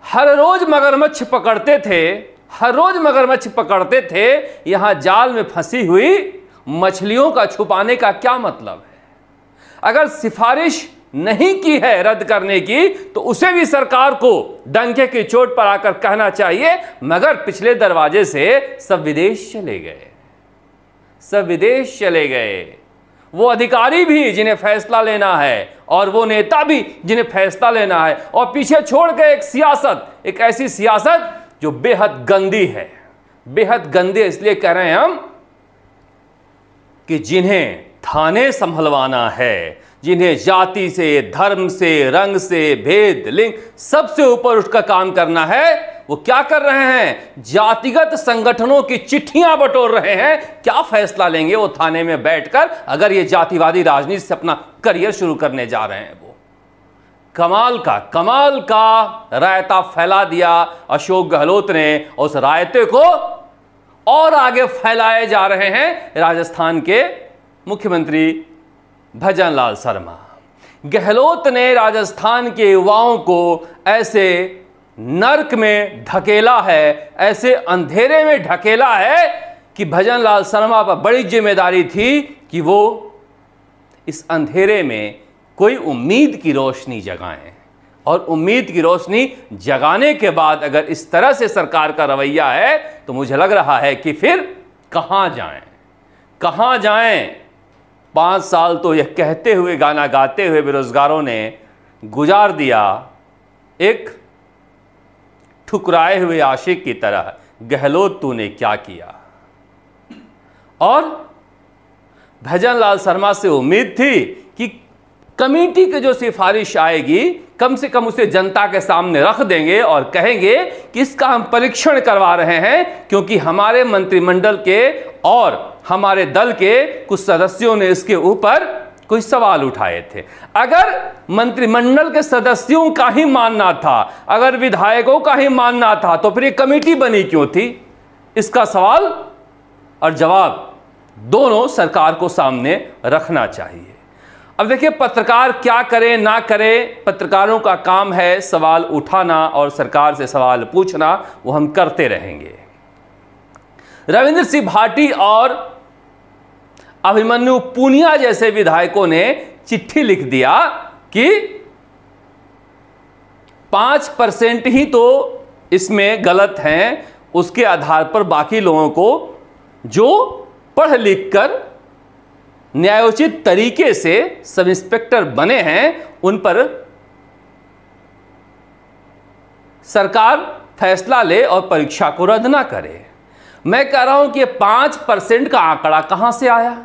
हर रोज मगरमच्छ पकड़ते थे, हर रोज मगरमच्छ पकड़ते थे। यहां जाल में फंसी हुई मछलियों का छुपाने का क्या मतलब है? अगर सिफारिश नहीं की है रद्द करने की, तो उसे भी सरकार को डंके की चोट पर आकर कहना चाहिए, मगर पिछले दरवाजे से सब विदेश चले गए, सब विदेश चले गए। वो अधिकारी भी जिन्हें फैसला लेना है और वो नेता भी जिन्हें फैसला लेना है, और पीछे छोड़ गए एक सियासत, एक ऐसी सियासत जो बेहद गंदी है। बेहद गंदी इसलिए कह रहे हैं हम कि जिन्हें थाने संभलवाना है, जिन्हें जाति से, धर्म से, रंग से, भेद, लिंग सबसे ऊपर उठकर काम करना है, वो क्या कर रहे हैं? जातिगत संगठनों की चिट्ठियां बटोर रहे हैं। क्या फैसला लेंगे वो थाने में बैठकर, अगर ये जातिवादी राजनीति से अपना करियर शुरू करने जा रहे हैं? वो कमाल का रायता फैला दिया अशोक गहलोत ने। उस रायते को और आगे फैलाए जा रहे हैं राजस्थान के मुख्यमंत्री भजनलाल शर्मा। गहलोत ने राजस्थान के युवाओं को ऐसे नर्क में ढकेला है, ऐसे अंधेरे में ढकेला है कि भजनलाल शर्मा पर बड़ी जिम्मेदारी थी कि वो इस अंधेरे में कोई उम्मीद की रोशनी जगाएं। और उम्मीद की रोशनी जगाने के बाद अगर इस तरह से सरकार का रवैया है, तो मुझे लग रहा है कि फिर कहां जाएं। 5 साल तो यह कहते हुए, गाना गाते हुए बेरोजगारों ने गुजार दिया, एक ठुकराए हुए आशिक की तरह। गहलोत तूने क्या किया? और भजनलाल शर्मा से उम्मीद थी कि कमेटी की जो सिफारिश आएगी, कम से कम उसे जनता के सामने रख देंगे और कहेंगे कि इसका हम परीक्षण करवा रहे हैं, क्योंकि हमारे मंत्रिमंडल के और हमारे दल के कुछ सदस्यों ने इसके ऊपर कोई सवाल उठाए थे। अगर मंत्रिमंडल के सदस्यों का ही मानना था, अगर विधायकों का ही मानना था, तो फिर ये कमेटी बनी क्यों थी? इसका सवाल और जवाब दोनों सरकार को सामने रखना चाहिए। अब देखिए, पत्रकार क्या करें ना करें, पत्रकारों का काम है सवाल उठाना और सरकार से सवाल पूछना, वो हम करते रहेंगे। रविंद्र सिंह भाटी और अभिमन्यु पूनिया जैसे विधायकों ने चिट्ठी लिख दिया कि 5% ही तो इसमें गलत हैं, उसके आधार पर बाकी लोगों को जो पढ़ लिख कर न्यायोचित तरीके से सब इंस्पेक्टर बने हैं, उन पर सरकार फैसला ले और परीक्षा को रद्द ना करे। मैं कह रहा हूं कि 5% का आंकड़ा कहां से आया?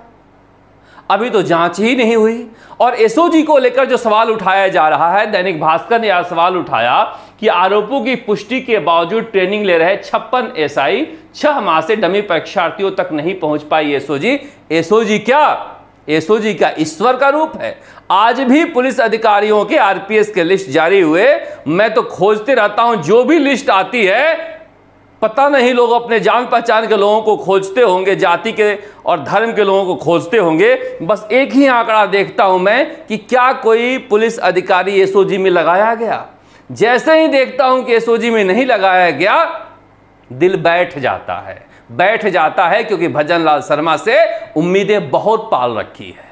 अभी तो जांच ही नहीं हुई। और एसओजी को लेकर जो सवाल उठाया जा रहा है, दैनिक भास्कर ने यह सवाल उठाया कि आरोपों की पुष्टि के बावजूद ट्रेनिंग ले रहे 56 एसआई 6 माह से डमी परीक्षार्थियों तक नहीं पहुंच पाई एसओजी। एसओजी क्या? एसओजी का ईश्वर का रूप है। आज भी पुलिस अधिकारियों के आरपीएस के लिस्ट जारी हुए, मैं तो खोजते रहता हूं, जो भी लिस्ट आती है पता नहीं लोग अपने जान पहचान के लोगों को खोजते होंगे, जाति के और धर्म के लोगों को खोजते होंगे। बस एक ही आंकड़ा देखता हूं मैं कि क्या कोई पुलिस अधिकारी एसओजी में लगाया गया। जैसे ही देखता हूं कि एसओजी में नहीं लगाया गया, दिल बैठ जाता है, क्योंकि भजनलाल शर्मा से उम्मीदें बहुत पाल रखी है।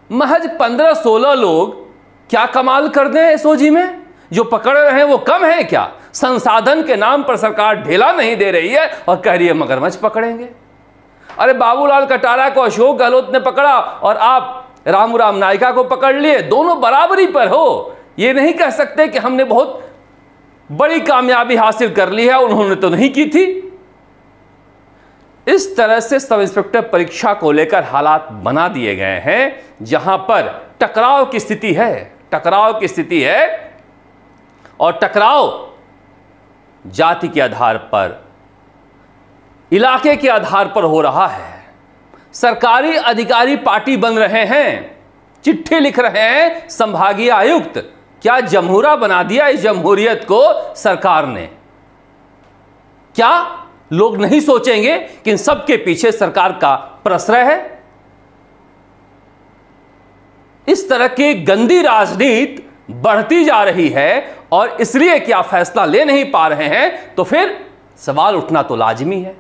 महज 15-16 लोग क्या कमाल कर दें एसओजी में? जो पकड़ रहे हैं वो कम है क्या? संसाधन के नाम पर सरकार ढेला नहीं दे रही है और कह रही है मगरमच्छ पकड़ेंगे। अरे बाबूलाल कटारा को अशोक गहलोत ने पकड़ा और आप रामू नायका को पकड़ लिए, दोनों बराबरी पर हो। ये नहीं कह सकते कि हमने बहुत बड़ी कामयाबी हासिल कर ली है, उन्होंने तो नहीं की थी। इस तरह से सब इंस्पेक्टर परीक्षा को लेकर हालात बना दिए गए हैं, जहां पर टकराव की स्थिति है और टकराव जाति के आधार पर, इलाके के आधार पर हो रहा है। सरकारी अधिकारी पार्टी बन रहे हैं, चिट्ठी लिख रहे हैं संभागीय आयुक्त। क्या जमहूरा बना दिया इस जमहूरियत को सरकार ने? क्या लोग नहीं सोचेंगे कि इन सब के पीछे सरकार का प्रश्रय है? इस तरह की गंदी राजनीति बढ़ती जा रही है और इसलिए कि आप फैसला ले नहीं पा रहे हैं, तो फिर सवाल उठना तो लाजमी है।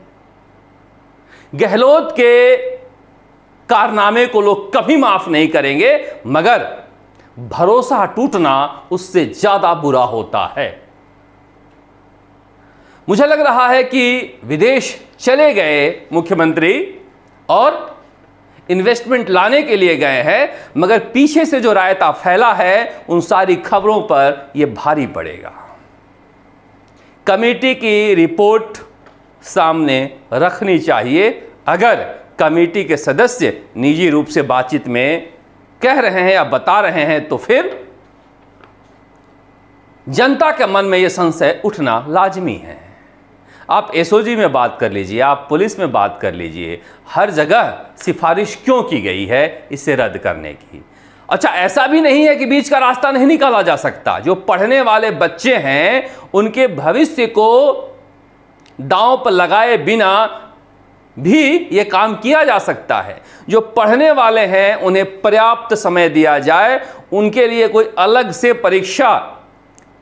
गहलोत के कारनामे को लोग कभी माफ नहीं करेंगे, मगर भरोसा टूटना उससे ज्यादा बुरा होता है। मुझे लग रहा है कि विदेश चले गए मुख्यमंत्री और इन्वेस्टमेंट लाने के लिए गए हैं, मगर पीछे से जो रायता फैला है उन सारी खबरों पर यह भारी पड़ेगा। कमेटी की रिपोर्ट सामने रखनी चाहिए। अगर कमेटी के सदस्य निजी रूप से बातचीत में कह रहे हैं या बता रहे हैं, तो फिर जनता के मन में यह संशय उठना लाजमी है। आप एसओजी में बात कर लीजिए, आप पुलिस में बात कर लीजिए, हर जगह सिफारिश क्यों की गई है इसे रद्द करने की। अच्छा, ऐसा भी नहीं है कि बीच का रास्ता नहीं निकाला जा सकता। जो पढ़ने वाले बच्चे हैं उनके भविष्य को दांव पर लगाए बिना भी यह काम किया जा सकता है। जो पढ़ने वाले हैं उन्हें पर्याप्त समय दिया जाए, उनके लिए कोई अलग से परीक्षा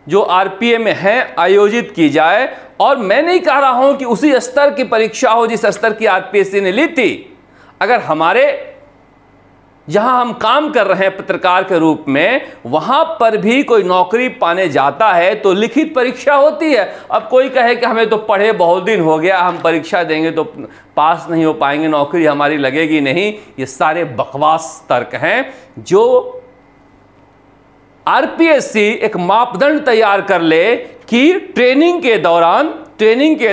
जो आरपीए में है आयोजित की जाए। और मैं नहीं कह रहा हूं कि उसी स्तर की परीक्षा हो जिस स्तर की आरपीएससी ने ली थी। अगर हमारे जहां हम काम कर रहे हैं पत्रकार के रूप में, वहां पर भी कोई नौकरी पाने जाता है तो लिखित परीक्षा होती है। अब कोई कहे कि हमें तो पढ़े बहुत दिन हो गया, हम परीक्षा देंगे तो पास नहीं हो पाएंगे, नौकरी हमारी लगेगी नहीं, ये सारे बकवास तर्क हैं। जो आरपीएससी एक मापदंड तैयार कर ले कि ट्रेनिंग के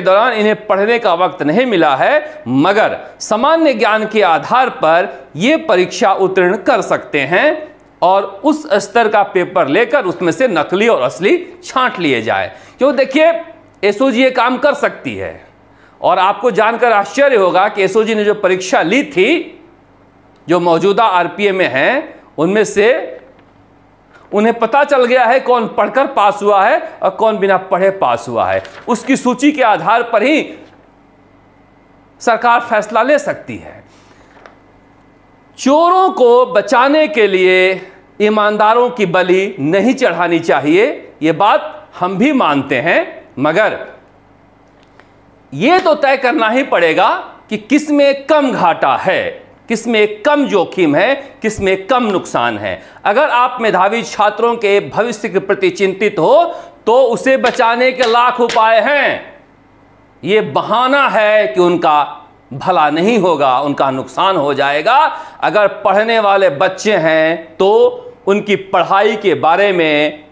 दौरान इन्हें पढ़ने का वक्त नहीं मिला है, मगर सामान्य ज्ञान के आधार पर यह परीक्षा उत्तीर्ण कर सकते हैं और उस स्तर का पेपर लेकर उसमें से नकली और असली छांट लिए जाए। क्यों, देखिए एसओजी ये काम कर सकती है। और आपको जानकर आश्चर्य होगा कि एसओजी ने जो परीक्षा ली थी, जो मौजूदा आरपीए में हैं, उनमें से उन्हें पता चल गया है कौन पढ़कर पास हुआ है और कौन बिना पढ़े पास हुआ है। उसकी सूची के आधार पर ही सरकार फैसला ले सकती है। चोरों को बचाने के लिए ईमानदारों की बलि नहीं चढ़ानी चाहिए, ये बात हम भी मानते हैं, मगर यह तो तय करना ही पड़ेगा कि किसमें कम घाटा है, किसमें कम जोखिम है, किसमें कम नुकसान है। अगर आप मेधावी छात्रों के भविष्य के प्रति चिंतित हो तो उसे बचाने के लाख उपाय हैं। यह बहाना है कि उनका भला नहीं होगा, उनका नुकसान हो जाएगा। अगर पढ़ने वाले बच्चे हैं तो उनकी पढ़ाई के बारे में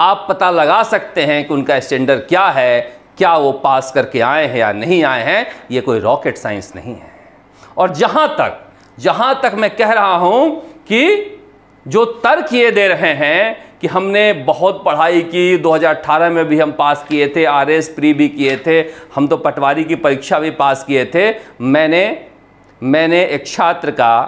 आप पता लगा सकते हैं कि उनका स्टैंडर्ड क्या है, क्या वो पास करके आए हैं या नहीं आए हैं। यह कोई रॉकेट साइंस नहीं है। और जहां तक मैं कह रहा हूं कि जो तर्क ये दे रहे हैं कि हमने बहुत पढ़ाई की, 2018 में भी हम पास किए थे, आरएस प्री भी किए थे, हम तो पटवारी की परीक्षा भी पास किए थे। मैंने एक छात्र का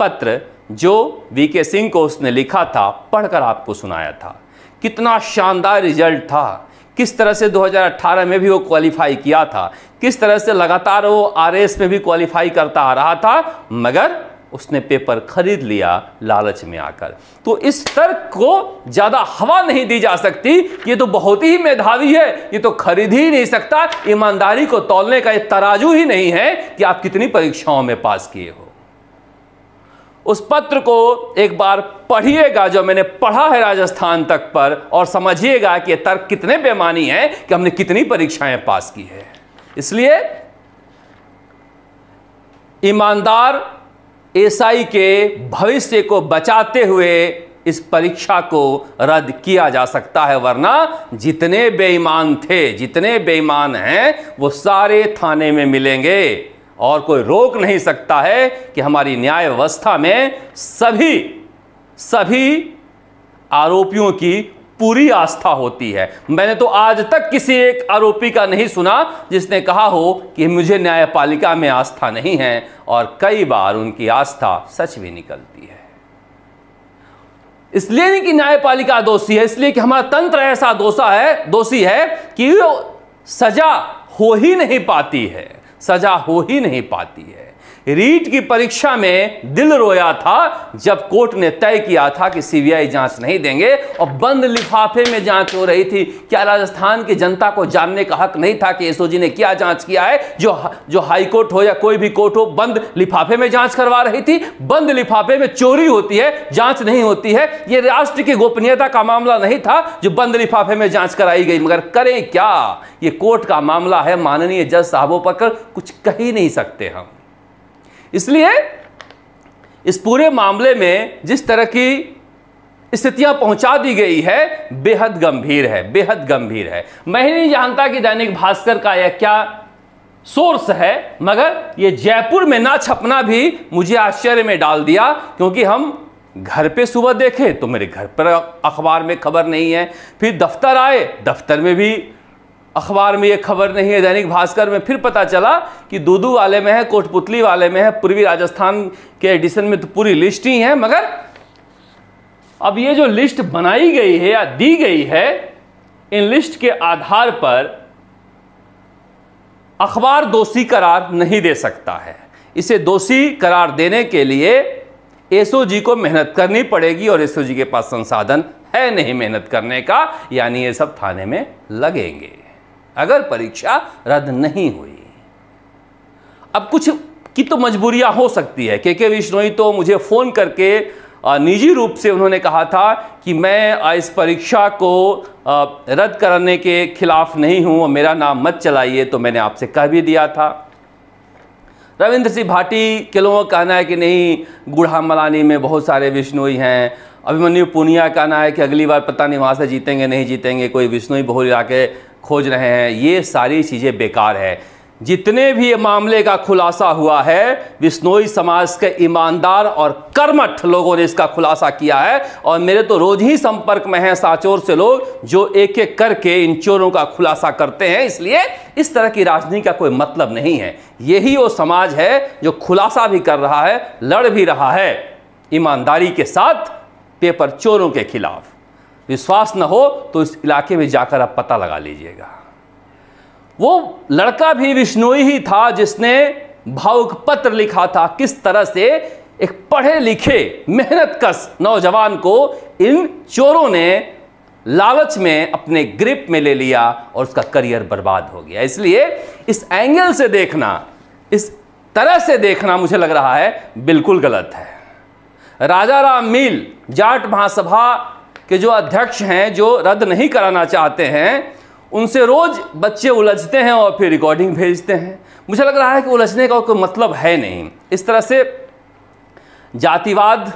पत्र जो वीके सिंह को उसने लिखा था पढ़कर आपको सुनाया था। कितना शानदार रिजल्ट था, किस तरह से 2018 में भी वो क्वालिफाई किया था, किस तरह से लगातार वो आरएस में भी क्वालिफाई करता आ रहा था, मगर उसने पेपर खरीद लिया लालच में आकर। तो इस तर्क को ज्यादा हवा नहीं दी जा सकती कि ये तो बहुत ही मेधावी है, ये तो खरीद ही नहीं सकता। ईमानदारी को तौलने का ये तराजू ही नहीं है कि आप कितनी परीक्षाओं में पास किए हो। उस पत्र को एक बार पढ़िएगा जो मैंने पढ़ा है राजस्थान तक पर, और समझिएगा कि ये तर्क कितने बेमानी हैं कि हमने कितनी परीक्षाएं पास की है। इसलिए ईमानदार एसआई के भविष्य को बचाते हुए इस परीक्षा को रद्द किया जा सकता है, वरना जितने बेईमान थे, जितने बेईमान हैं, वो सारे थाने में मिलेंगे और कोई रोक नहीं सकता है कि हमारी न्याय व्यवस्था में सभी आरोपियों की पूरी आस्था होती है। मैंने तो आज तक किसी एक आरोपी का नहीं सुना जिसने कहा हो कि मुझे न्यायपालिका में आस्था नहीं है, और कई बार उनकी आस्था सच भी निकलती है। इसलिए नहीं कि न्यायपालिका दोषी है, इसलिए कि हमारा तंत्र ऐसा दोषी है कि सजा हो ही नहीं पाती है, सजा हो ही नहीं पाती है। रीट की परीक्षा में दिल रोया था जब कोर्ट ने तय किया था कि सीबीआई जांच नहीं देंगे और बंद लिफाफे में जांच हो रही थी। क्या राजस्थान की जनता को जानने का हक नहीं था कि एसओजी ने क्या जांच किया है? जो हाई कोर्ट हो या कोई भी कोर्ट हो, बंद लिफाफे में जांच करवा रही थी। बंद लिफाफे में चोरी होती है, जांच नहीं होती है। यह राष्ट्र की गोपनीयता का मामला नहीं था जो बंद लिफाफे में जांच कराई गई। मगर करें क्या, यह कोर्ट का मामला है। माननीय जज साहबों पर कुछ कह ही नहीं सकते हम। इसलिए इस पूरे मामले में जिस तरह की स्थितियां पहुंचा दी गई है, बेहद गंभीर है, बेहद गंभीर है। मैं ही नहीं जानता कि दैनिक भास्कर का यह क्या सोर्स है, मगर यह जयपुर में ना छपना भी मुझे आश्चर्य में डाल दिया, क्योंकि हम घर पे सुबह देखे तो मेरे घर पर अखबार में खबर नहीं है, फिर दफ्तर आए, दफ्तर में भी अखबार में ये खबर नहीं है, दैनिक भास्कर में फिर पता चला कि दूदू वाले में है, कोटपुतली वाले में है, पूर्वी राजस्थान के एडिशन में तो पूरी लिस्ट ही है। मगर अब ये जो लिस्ट बनाई गई है या दी गई है, इन लिस्ट के आधार पर अखबार दोषी करार नहीं दे सकता है। इसे दोषी करार देने के लिए एसओजी को मेहनत करनी पड़ेगी और एसओजी के पास संसाधन है नहीं मेहनत करने का, यानी ये सब थाने में लगेंगे अगर परीक्षा रद्द नहीं हुई। अब कुछ की तो मजबूरियां हो सकती है। के विश्नोई तो मुझे फ़ोन करके निजी रूप से उन्होंने कहा था कि मैं इस परीक्षा को रद्द करने के खिलाफ नहीं हूं और मेरा नाम मत चलाइए, तो मैंने आपसे कह भी दिया था। रविंद्र सिंह भाटी के लोगों का कहना है कि नहीं, गुढ़ामलानी में बहुत सारे विश्नोई हैं। अभिमन्यु पुनिया का कहना है कि अगली बार पता नहीं वहाँ से जीतेंगे नहीं जीतेंगे, कोई विश्नोई बहुल इलाके खोज रहे हैं। ये सारी चीज़ें बेकार है। जितने भी मामले का खुलासा हुआ है, विश्नोई समाज के ईमानदार और कर्मठ लोगों ने इसका खुलासा किया है और मेरे तो रोज ही संपर्क में हैं साचोर से लोग जो एक एक करके इन चोरों का खुलासा करते हैं। इसलिए इस तरह की राजनीति का कोई मतलब नहीं है। यही वो समाज है जो खुलासा भी कर रहा है, लड़ भी रहा है ईमानदारी के साथ पेपर चोरों के खिलाफ। विश्वास न हो तो इस इलाके में जाकर आप पता लगा लीजिएगा। वो लड़का भी विश्नोई ही था जिसने भावुक पत्र लिखा था किस तरह से एक पढ़े लिखे मेहनतकश नौजवान को इन चोरों ने लालच में अपने ग्रिप में ले लिया और उसका करियर बर्बाद हो गया। इसलिए इस एंगल से देखना, इस तरह से देखना मुझे लग रहा है बिल्कुल गलत है। राजा राम मील जाट महासभा के जो अध्यक्ष हैं, जो रद्द नहीं कराना चाहते हैं, उनसे रोज बच्चे उलझते हैं और फिर रिकॉर्डिंग भेजते हैं। मुझे लग रहा है कि उलझने का कोई मतलब है नहीं। इस तरह से जातिवाद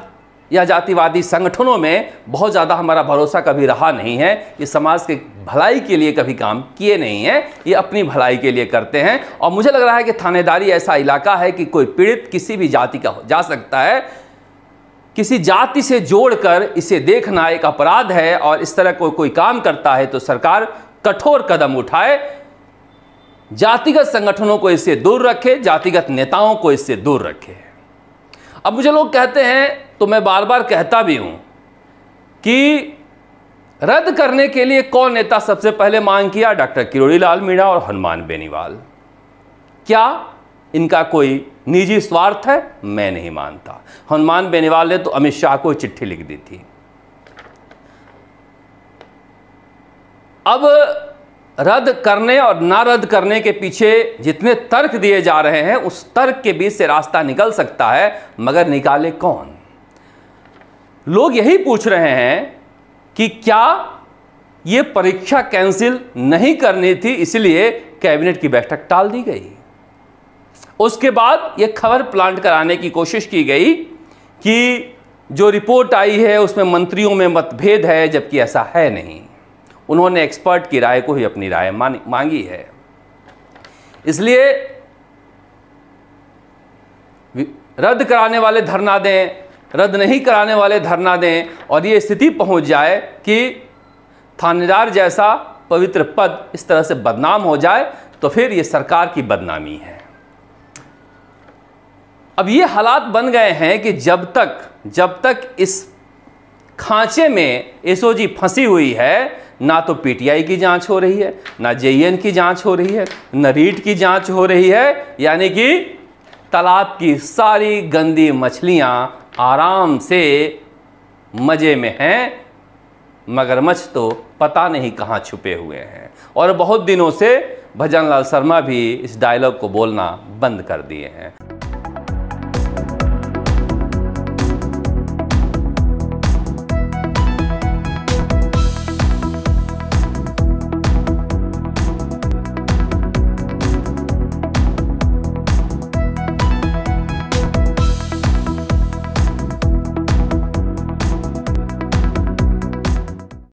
या जातिवादी संगठनों में बहुत ज़्यादा हमारा भरोसा कभी रहा नहीं है। ये समाज के भलाई के लिए कभी काम किए नहीं हैं, ये अपनी भलाई के लिए करते हैं। और मुझे लग रहा है कि थानेदारी ऐसा इलाका है कि कोई पीड़ित किसी भी जाति का जा सकता है। किसी जाति से जोड़कर इसे देखना एक अपराध है और इस तरह कोई काम करता है तो सरकार कठोर कदम उठाए, जातिगत संगठनों को इससे दूर रखे, जातिगत नेताओं को इससे दूर रखे। अब मुझे लोग कहते हैं, तो मैं बार बार कहता भी हूं कि रद्द करने के लिए कौन नेता सबसे पहले मांग किया? डॉक्टर किरोड़ी लाल मीणा और हनुमान बेनीवाल। क्या इनका कोई निजी स्वार्थ है? मैं नहीं मानता। हनुमान बेनीवाल ने तो अमित शाह को चिट्ठी लिख दी थी। अब रद्द करने और ना रद्द करने के पीछे जितने तर्क दिए जा रहे हैं, उस तर्क के बीच से रास्ता निकल सकता है, मगर निकाले कौन? लोग यही पूछ रहे हैं कि क्या ये परीक्षा कैंसिल नहीं करनी थी, इसलिए कैबिनेट की बैठक टाल दी गई। उसके बाद ये खबर प्लांट कराने की कोशिश की गई कि जो रिपोर्ट आई है उसमें मंत्रियों में मतभेद है, जबकि ऐसा है नहीं। उन्होंने एक्सपर्ट की राय को ही अपनी राय मांगी है। इसलिए रद्द कराने वाले धरना दें, रद्द नहीं कराने वाले धरना दें, और ये स्थिति पहुंच जाए कि थानेदार जैसा पवित्र पद इस तरह से बदनाम हो जाए, तो फिर ये सरकार की बदनामी है। अब ये हालात बन गए हैं कि जब तक इस खांचे में एसओजी फंसी हुई है, ना तो पीटीआई की जांच हो रही है, ना जेईएन की जांच हो रही है, ना रीट की जांच हो रही है, यानी कि तालाब की सारी गंदी मछलियां आराम से मज़े में हैं, मगरमच्छ तो पता नहीं कहाँ छुपे हुए हैं। और बहुत दिनों से भजनलाल शर्मा भी इस डायलॉग को बोलना बंद कर दिए हैं।